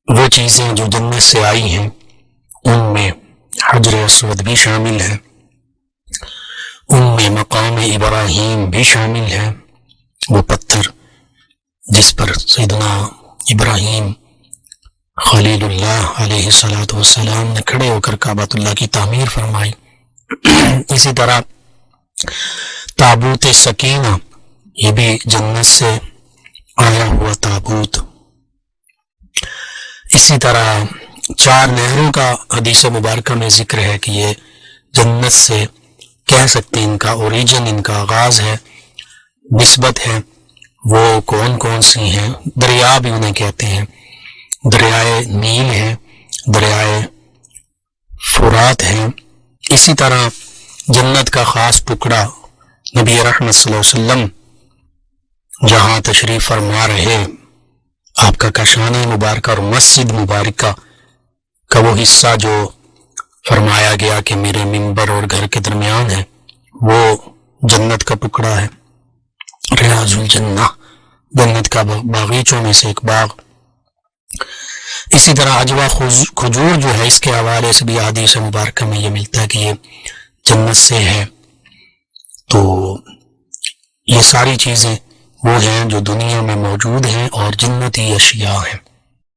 وہ چیزیں جو جنت سے آئی ہیں ان میں حجر اسود بھی شامل ہے، ان میں مقام ابراہیم بھی شامل ہے، وہ پتھر جس پر سیدنا ابراہیم خلیل اللہ علیہ السلام نے کھڑے ہو کر کعبۃ اللہ کی تعمیر فرمائی۔ اسی طرح تابوت سکینہ، یہ بھی جنت سے آیا ہوا تابوت۔ اسی طرح 4 نہروں کا حدیث مبارکہ میں ذکر ہے کہ یہ جنت سے کہہ سکتے ہیں ان کا اوریجن، ان کا آغاز ہے، نسبت ہے۔ وہ کون کون سی ہیں؟ دریا بھی انہیں کہتے ہیں، دریائے نیل ہے، دریائے فرات ہے۔ اسی طرح جنت کا خاص ٹکڑا نبی رحمت صلی اللہ علیہ وسلم جہاں تشریف فرما رہے، آپ کا کاشانہ مبارکہ اور مسجد مبارکہ کا وہ حصہ جو فرمایا گیا کہ میرے منبر اور گھر کے درمیان ہے، وہ جنت کا ٹکڑا ہے، ریاض الجنہ، جنت کا باغیچوں میں سے ایک باغ۔ اسی طرح عجوہ کھجور جو ہے، اس کے حوالے سے بھی حدیث مبارکہ میں یہ ملتا ہے کہ یہ جنت سے ہے۔ تو یہ ساری چیزیں وہ ہیں جو دنیا میں موجود ہیں اور جنتی اشیاء ہیں۔